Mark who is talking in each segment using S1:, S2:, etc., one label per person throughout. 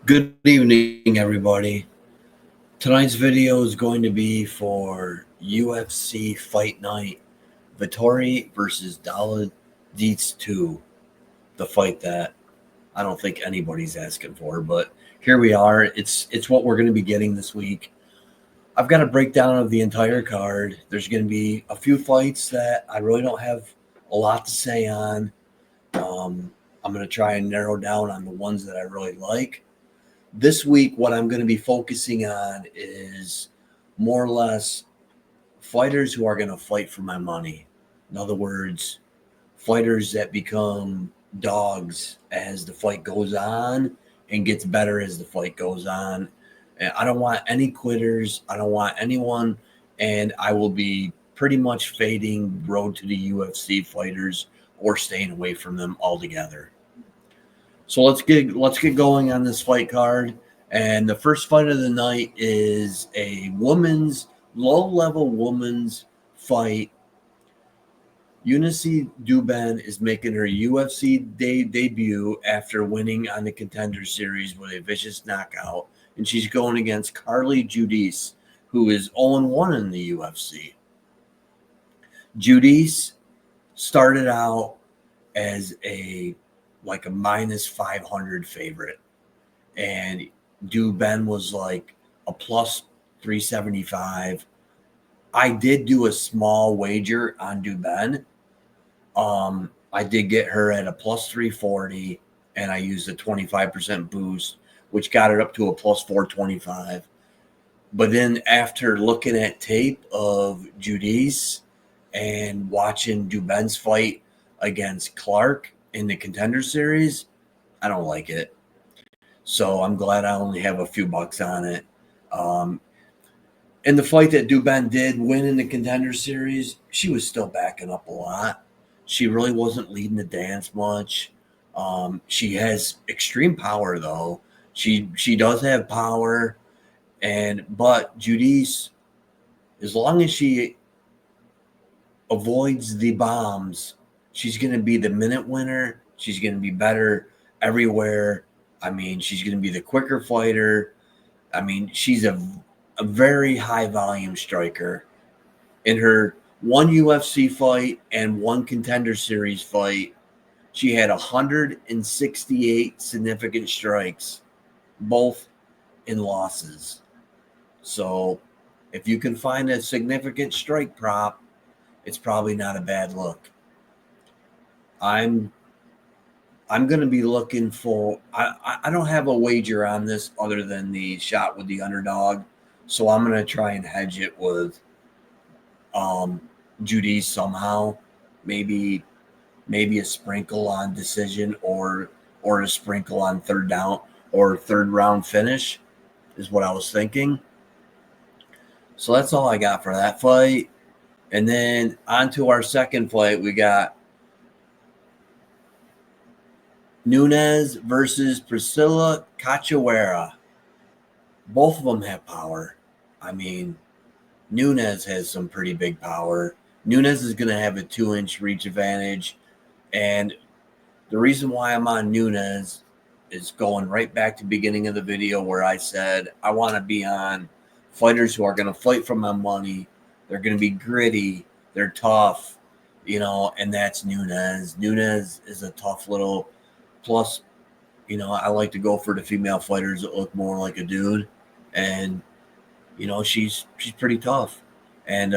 S1: Good evening, everybody. Tonight's video is going to be for UFC Fight Night, Vettori versus Dolidze2, the fight that I don't think anybody's asking for, but here we are. It's what we're going to be getting this week. I've got a breakdown of the entire card. There's going to be a few fights that I really don't have a lot to say on. I'm going to try and narrow down on the ones that I really like. This week, what I'm going to be focusing on is more or less fighters who are going to fight for my money. In other words, fighters that become dogs as the fight goes on and gets better as the fight goes on. And I don't want any quitters. I don't want anyone. And I will be pretty much fading road to the UFC fighters or staying away from them altogether. So let's get going on this fight card. And the first fight of the night is a low-level woman's fight. Eunice Duban is making her UFC debut after winning on the Contender Series with a vicious knockout. And she's going against Carly Judice, who is 0-1 in the UFC. Judice started out as a minus 500 favorite, and Duban was like a plus 375. I did do a small wager on Duban. I did get her at a plus 340, and I used a 25% boost, which got it up to a plus 425. But then after looking at tape of Judice and watching Duban's fight against Clark in the Contender Series, I don't like it. So I'm glad I only have a few bucks on it. In the fight that Duban did win in the Contender Series, she was still backing up a lot. She really wasn't leading the dance much. She has extreme power, though. She does have power, but Judice, as long as she avoids the bombs, she's going to be the minute winner. She's going to be better everywhere. I mean, she's going to be the quicker fighter. I mean, she's a very high volume striker. In her one UFC fight and one Contender Series fight, she had 168 significant strikes, both in losses. So if you can find a significant strike prop, it's probably not a bad look. I'm going to be looking for – I don't have a wager on this other than the shot with the underdog, so I'm going to try and hedge it with Judice somehow. Maybe a sprinkle on decision or a sprinkle on third down or third round finish is what I was thinking. So that's all I got for that fight. And then on to our second fight, we got Nunes versus Priscilla Cachoeira. Both of them have power. I mean, Nunes has some pretty big power. Nunes is going to have a 2-inch reach advantage. And the reason why I'm on Nunes is going right back to the beginning of the video where I said I want to be on fighters who are going to fight for my money. They're going to be gritty. They're tough, and that's Nunes. Nunes is a tough little. Plus, I like to go for the female fighters that look more like a dude, and she's pretty tough, and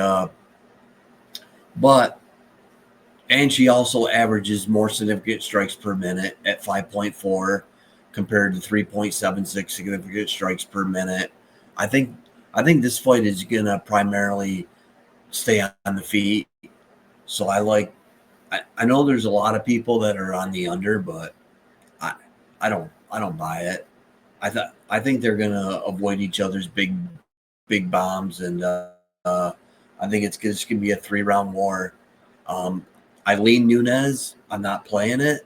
S1: she also averages more significant strikes per minute at 5.4 compared to 3.76 significant strikes per minute. I think this fight is gonna primarily stay on the feet, so I know there's a lot of people that are on the under, but I don't buy it. I think they're gonna avoid each other's big bombs, and I think it's just gonna be a 3-round war. I lean Nunes. I'm not playing it.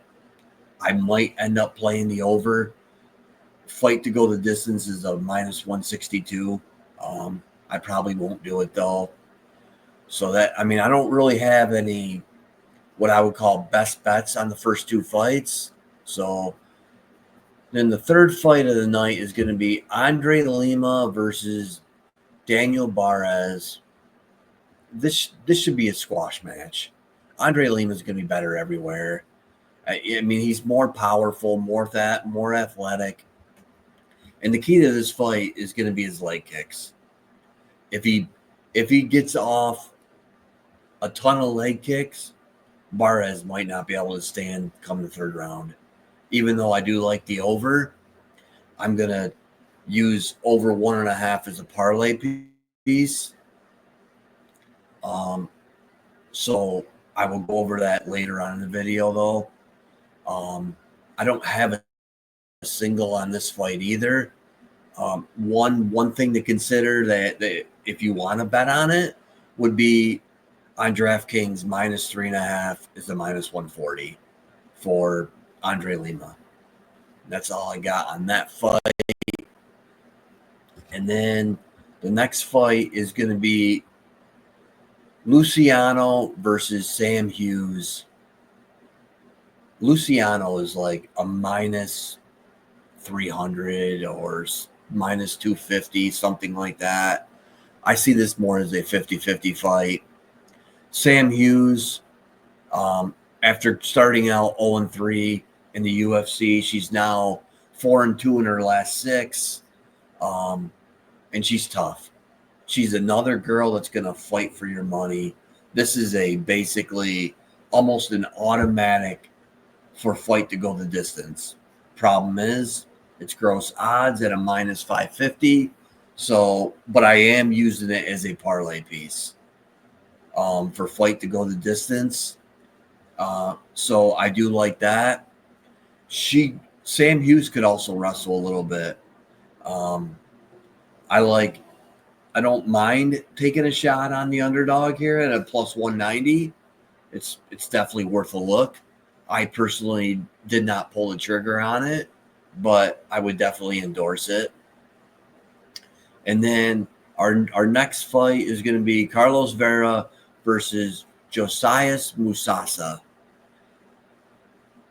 S1: I might end up playing the over. Fight to go the distance is a minus 162. I probably won't do it though. So I don't really have any what I would call best bets on the first two fights. So Then the third fight of the night is going to be Andre Lima versus Daniel Barres. This should be a squash match. Andre Lima is going to be better everywhere. I mean, he's more powerful, more athletic, and the key to this fight is going to be his leg kicks. If he gets off a ton of leg kicks, Barres might not be able to stand come the third round. Even though I do like the over, I'm going to use over 1.5 as a parlay piece. So I will go over that later on in the video, though. I don't have a single on this fight either. One thing to consider that if you want to bet on it would be on DraftKings -3.5 is the -140 for Andre Lima. That's all I got on that fight. And then the next fight is going to be Luciano versus Sam Hughes. Luciano is like a -300 or -250, something like that. I see this more as a 50-50 fight. Sam Hughes, after starting out 0-3 in the UFC, she's now 4-2 in her last 6, and she's tough. She's another girl that's going to fight for your money. This is a basically almost an automatic for fight to go the distance. Problem is, it's gross odds at a -550. So, but I am using it as a parlay piece for fight to go the distance. So I do like that. Sam Hughes could also wrestle a little bit. I don't mind taking a shot on the underdog here at a +190. It's definitely worth a look. I personally did not pull the trigger on it, but I would definitely endorse it. And then our next fight is going to be Carlos Vera versus Josias Musasa.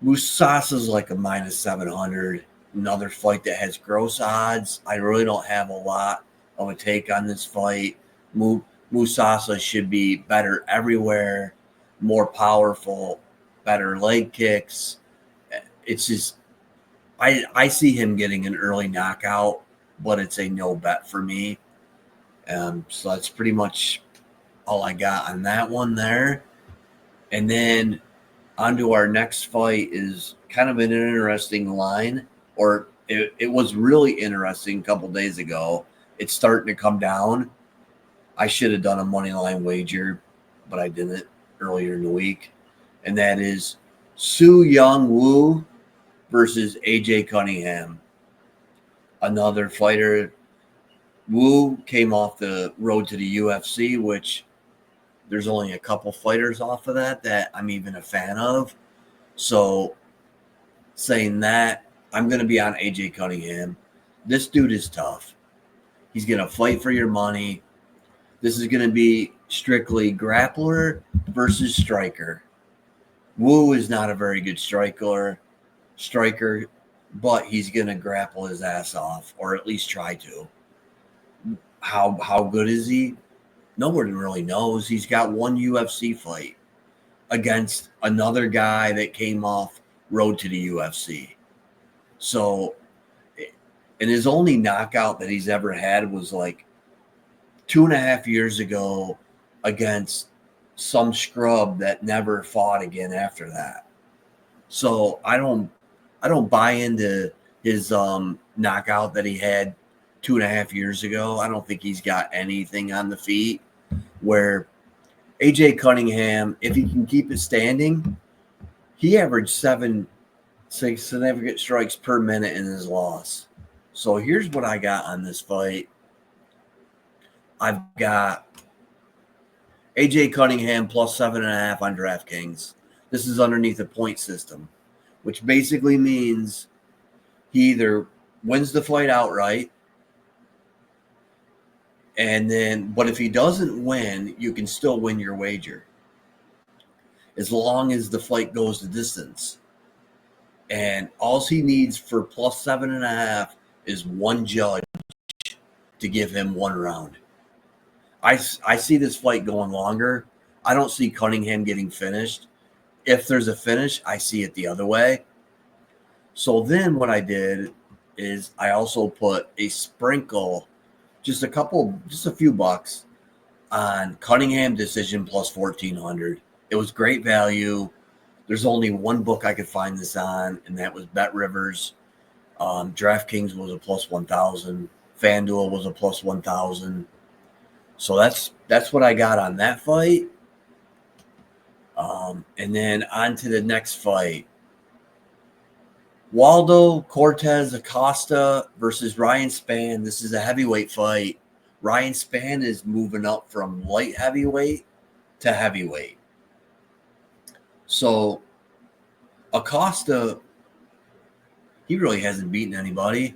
S1: Musasa's like a -700. Another fight that has gross odds. I really don't have a lot of a take on this fight. Musasa should be better everywhere, more powerful, better leg kicks. It's just I see him getting an early knockout, but it's a no bet for me. So that's pretty much all I got on that one there. And then on to our next fight is kind of an interesting line, or it was really interesting a couple days ago. It's starting to come down. I should have done a money line wager, but I didn't earlier in the week. And that is Su Young Woo versus AJ Cunningham. Another fighter. Woo came off the road to the UFC, which there's only a couple fighters off of that I'm even a fan of. So saying that, I'm going to be on AJ Cunningham. This dude is tough. He's going to fight for your money. This is going to be strictly grappler versus striker. Woo is not a very good striker, but he's going to grapple his ass off, or at least try to. How good is he? No one really knows. He's got one UFC fight against another guy that came off road to the UFC. So, and his only knockout that he's ever had was like 2.5 years ago against some scrub that never fought again after that. So I don't buy into his knockout that he had 2.5 years ago. I don't think he's got anything on the feet. Where AJ Cunningham, if he can keep it standing, he averaged 7 significant strikes per minute in his loss. So here's what I got on this fight. I've got AJ Cunningham +7.5 on DraftKings. This is underneath a point system, which basically means he either wins the fight outright, but if he doesn't win, you can still win your wager as long as the fight goes the distance. And all he needs for plus 7.5 is one judge to give him one round. I see this fight going longer. I don't see Cunningham getting finished. If there's a finish, I see it the other way. So then what I did is I also put a sprinkle, just a few bucks on Cunningham decision plus 1,400. It was great value. There's only one book I could find this on, and that was Bet Rivers. DraftKings was a plus 1,000. FanDuel was a plus 1,000. So that's what I got on that fight. And then on to the next fight. Waldo Cortez Acosta versus Ryan Spann. This is a heavyweight fight. Ryan Spann is moving up from light heavyweight to heavyweight. So Acosta, he really hasn't beaten anybody,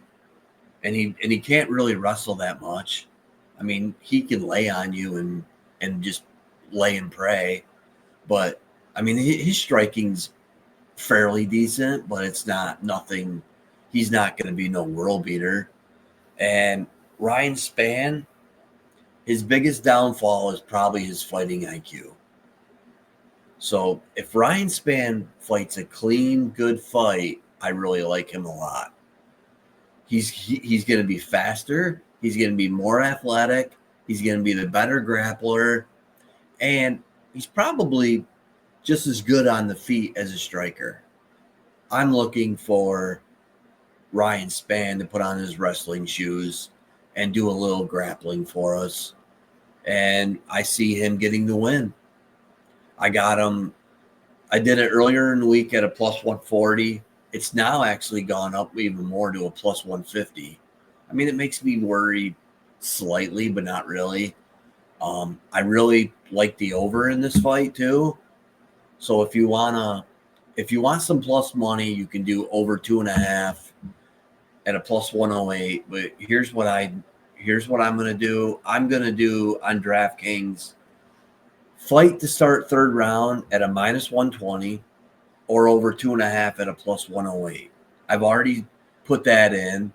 S1: and he can't really wrestle that much. I mean, he can lay on you and just lay and pray, but I mean his striking's fairly decent, but it's not nothing. He's not going to be no world beater. And Ryan Spann, his biggest downfall is probably his fighting IQ. So if Ryan Spann fights a clean, good fight, I really like him a lot. He's going to be faster. He's going to be more athletic. He's going to be the better grappler. And he's probably just as good on the feet as a striker. I'm looking for Ryan Spann to put on his wrestling shoes and do a little grappling for us. And I see him getting the win. I got him. I did it earlier in the week at a plus 140. It's now actually gone up even more to a plus 150. I mean, it makes me worry slightly, but not really. I really like the over in this fight too. So if you want some plus money, you can do over 2.5 at a plus 108. But here's what I'm gonna do. I'm gonna do on DraftKings fight to start third round at a minus 120 or over 2.5 at a plus 108. I've already put that in,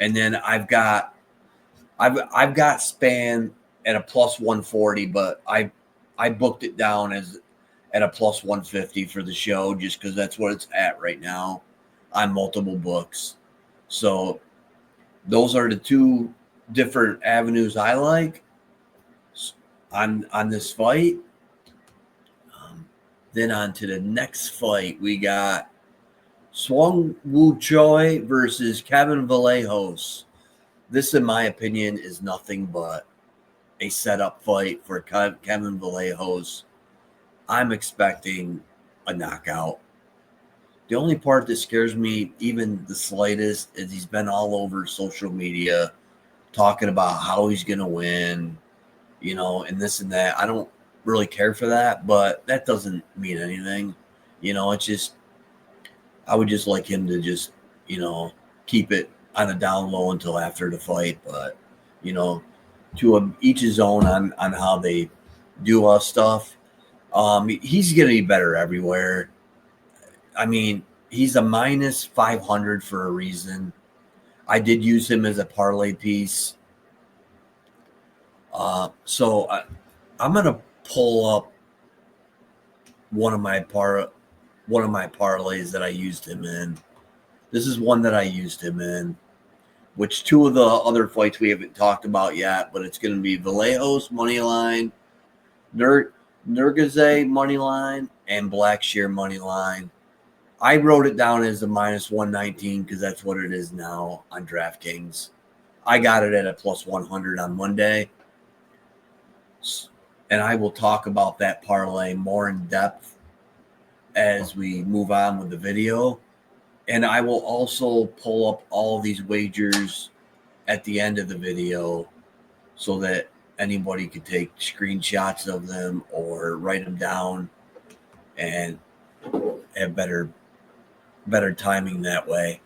S1: and then I've got Spann at a plus 140, but I booked it down as at a plus 150 for the show just because that's what it's at right now on multiple books. So those are the two different avenues I like on this fight. Then on to the next fight, we got Swung Woo Choi versus Kevin Vallejos. This, in my opinion, is nothing but a setup fight for Kevin Vallejos. I'm expecting a knockout. The only part that scares me even the slightest is he's been all over social media talking about how he's going to win, and this and that. I don't really care for that, but that doesn't mean anything. It's just, I would just like him to just, keep it on a down low until after the fight. But, to each his own on how they do stuff. He's going to be better everywhere. I mean, he's a minus 500 for a reason. I did use him as a parlay piece. So I'm going to pull up one of my parlays that I used him in. This is one that I used him in, which two of the other fights we haven't talked about yet, but it's going to be Vallejos money line, Nurgaze money line, and Blackshear money line. I wrote it down as a minus 119 because that's what it is now on DraftKings. I got it at a plus 100 on Monday. And I will talk about that parlay more in depth as we move on with the video. And I will also pull up all of these wagers at the end of the video so that anybody could take screenshots of them or write them down and have better timing that way.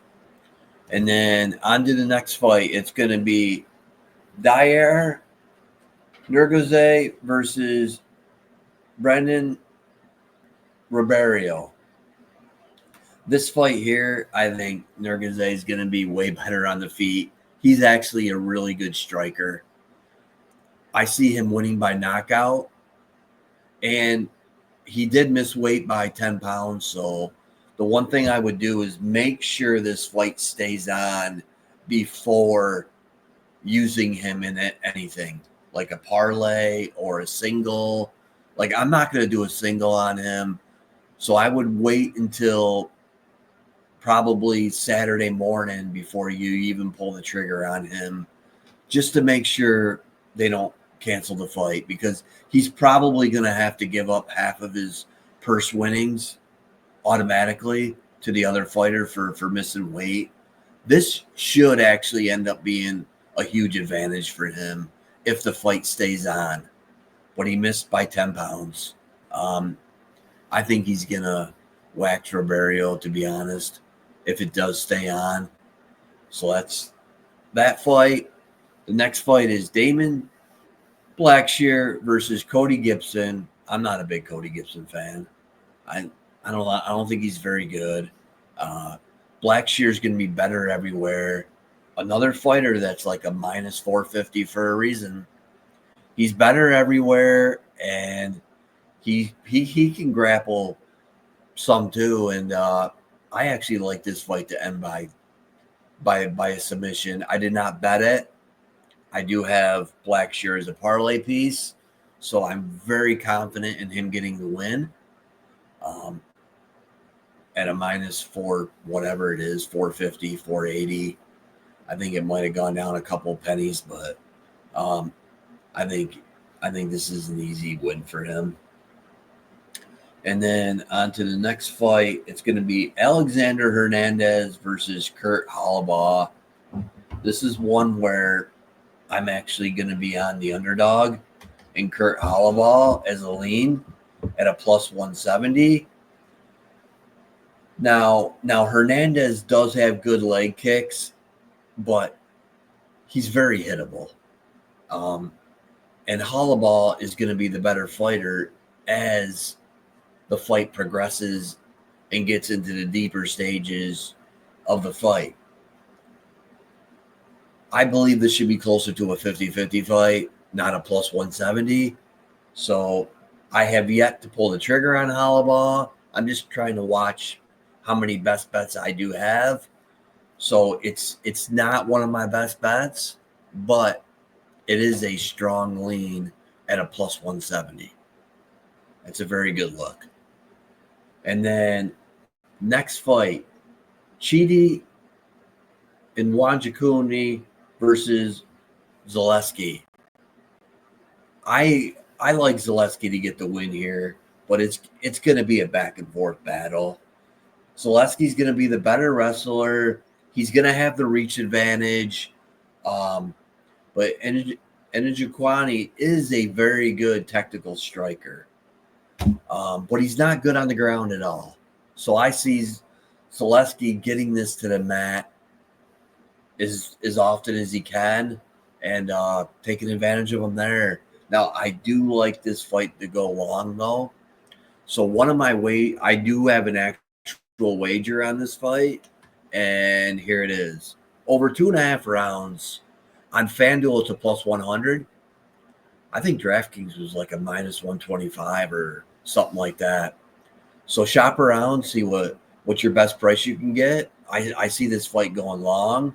S1: And then on to the next fight. It's going to be Dair Nurgaze versus Brendan Ribeiro. This fight here, I think Nurgaze is going to be way better on the feet. He's actually a really good striker. I see him winning by knockout, and he did miss weight by 10 pounds. So the one thing I would do is make sure this fight stays on before using him in anything like a parlay or a single. Like, I'm not going to do a single on him. So I would wait until probably Saturday morning before you even pull the trigger on him, just to make sure they don't cancel the fight, because he's probably going to have to give up half of his purse winnings automatically to the other fighter for missing weight. This should actually end up being a huge advantage for him if the fight stays on. But he missed by 10 pounds. I think he's going to wax Roberio, to be honest, if it does stay on. So that's that fight. The next fight is Damon Blackshear versus Cody Gibson. I'm not a big Cody Gibson fan. I don't think he's very good. Blackshear's going to be better everywhere. Another fighter that's like a minus 450 for a reason. He's better everywhere, and he can grapple some too. And I actually like this fight to end by a submission. I did not bet it. I do have Blackshear as a parlay piece, so I'm very confident in him getting the win. At a minus four, whatever it is, 450, 480. I think it might have gone down a couple pennies, but I think this is an easy win for him. And then on to the next fight. It's going to be Alexander Hernandez versus Kurt Holobaugh. This is one where I'm actually going to be on the underdog in Kurt Holobaugh as a lean at a plus 170. Now Hernandez does have good leg kicks, but he's very hittable. And Holobaugh is going to be the better fighter as the fight progresses and gets into the deeper stages of the fight. I believe this should be closer to a 50-50 fight, not a plus 170. So I have yet to pull the trigger on Holobaugh. I'm just trying to watch how many best bets I do have. So it's not one of my best bets, but it is a strong lean at a plus 170. It's a very good look. And then next fight, Chidi Nwanjakuni versus Zaleski. I like Zaleski to get the win here, but it's going to be a back and forth battle. Zaleski's going to be the better wrestler. He's going to have the reach advantage. But Nwanjakuni is a very good technical striker. But he's not good on the ground at all. So I see Zaleski getting this to the mat as often as he can and taking advantage of him there. Now, I do like this fight to go long, though. So I do have an actual wager on this fight, and here it is. Over 2.5 rounds on FanDuel, it's a plus 100. I think DraftKings was like a minus 125 or something like that. So shop around, see what your best price you can get. I see this fight going long.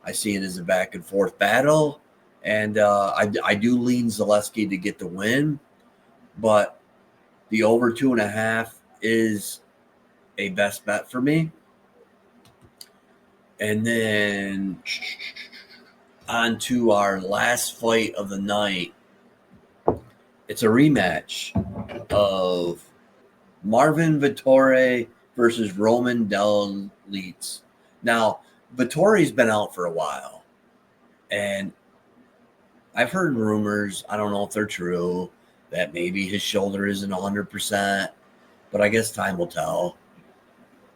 S1: I see it as a back and forth battle, and I do lean Zaleski to get the win, but the over 2.5 is a best bet for me. And then on to our last fight of the night. It's a rematch of Marvin Vettori versus Roman Dolidze. Now, Vettori's been out for a while, and I've heard rumors, I don't know if they're true, that maybe his shoulder isn't 100%, but I guess time will tell.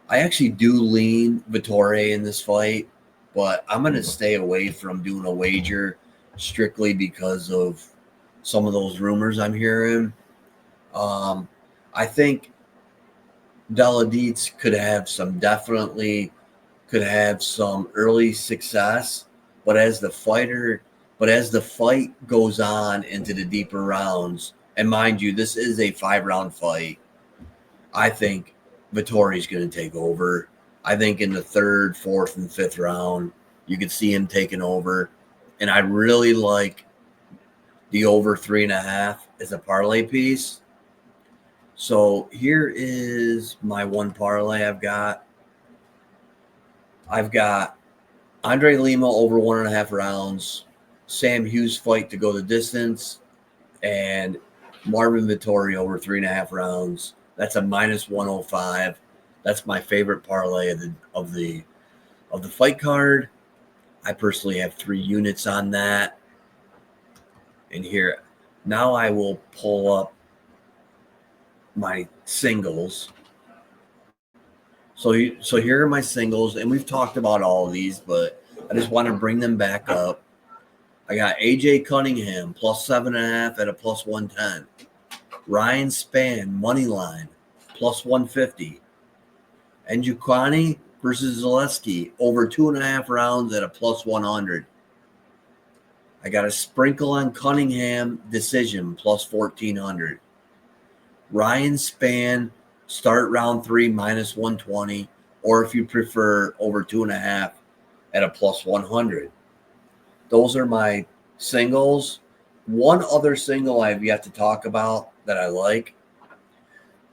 S1: I actually do lean Vettori in this fight, but I'm going to stay away from doing a wager strictly because of some of those rumors I'm hearing. I think Dolidze could have some early success, but as the fight goes on into the deeper rounds, and mind you, this is a 5-round fight, I think Vettori's going to take over. I think in the third, fourth, and fifth round, you could see him taking over. And I really like the over 3.5 as a parlay piece. So here is my one parlay I've got. I've got Andre Lima over 1.5 rounds, Sam Hughes fight to go the distance, and Marvin Vettori over 3.5 rounds. That's a minus 105. That's my favorite parlay of the fight card. I personally have 3 units on that. And here, now I will pull up my singles. So here are my singles, and we've talked about all of these, but I just want to bring them back up. I got AJ Cunningham plus 7.5 at a plus 110. Ryan Spann money line plus 150. Njoku versus Zaleski over 2.5 rounds at a plus 100. I got a sprinkle on Cunningham decision plus 1,400. Ryan Spann start round 3 minus 120, or if you prefer over 2.5 at a plus 100. Those are my singles. One other single I've yet to talk about that I like,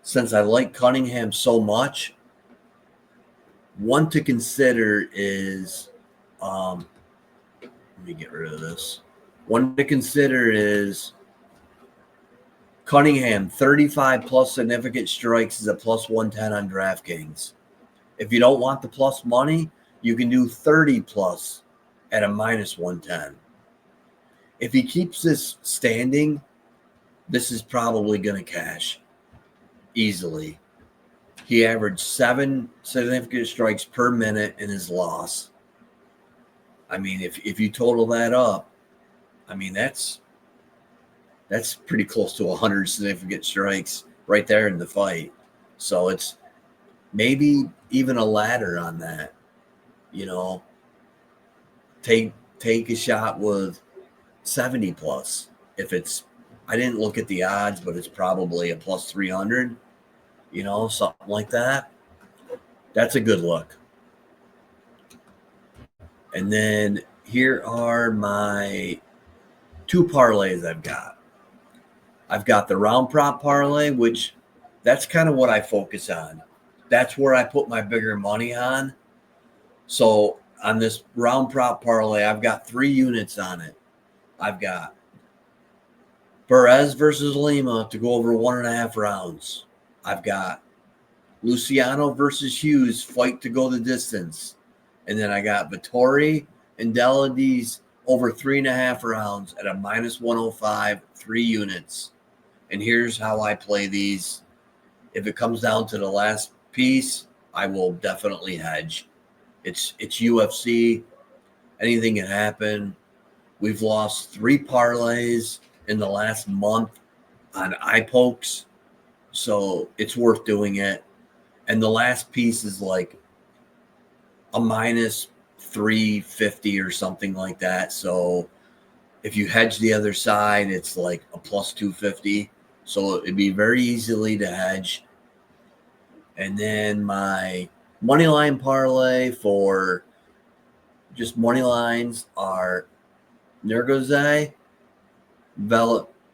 S1: since I like Cunningham so much, one to consider is, let me get rid of this. One to consider is Cunningham, 35 plus significant strikes is a plus 110 on DraftKings. If you don't want the plus money, you can do 30 plus at a minus 110. If he keeps this standing, this is probably going to cash easily. He averaged 7 significant strikes per minute in his loss. I mean, if you total that up, I mean, that's pretty close to 100 significant strikes right there in the fight. So it's maybe even a ladder on that. You know, take a shot with 70 plus. If it's, I didn't look at the odds, but it's probably a plus 300, you know, something like that. That's a good look. And then here are my 2 parlays I've got. I've got the round prop parlay, which that's kind of what I focus on. That's where I put my bigger money on. So on this round prop parlay, I've got 3 units on it. I've got Perez versus Lima to go over 1.5 rounds. I've got Luciano versus Hughes fight to go the distance. And then I got Vettori and Dolidze over 3.5 rounds at a minus 105, 3 units. And here's how I play these. If it comes down to the last piece, I will definitely hedge. It's UFC. Anything can happen. We've lost 3 parlays in the last month on eye pokes, so it's worth doing it. And the last piece is like a minus 350 or something like that. So if you hedge the other side, it's like a plus 250. So it'd be very easily to hedge. And then my money line parlay for just money lines are Nergoze, Vallejos,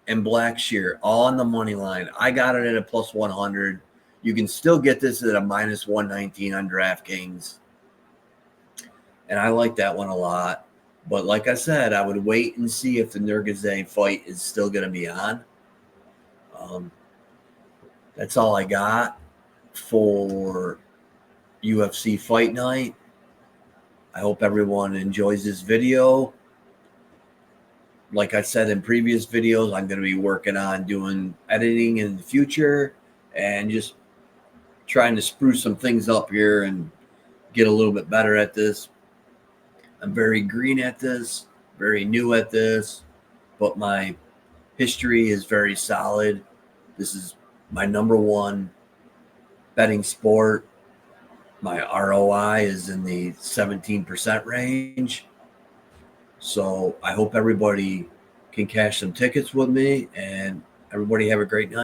S1: and Blackshear, all on the money line. I got it at a plus 100. You can still get this at a minus 119 on DraftKings. And I like that one a lot. But like I said, I would wait and see if the Nergoze fight is still going to be on. That's all I got for UFC Fight Night. I hope everyone enjoys this video. Like I said in previous videos, I'm going to be working on doing editing in the future and just trying to spruce some things up here and get a little bit better at this. I'm very green at this, very new at this, but my history is very solid. This is my number one betting sport. My ROI is in the 17% range. So I hope everybody can cash some tickets with me, and everybody have a great night.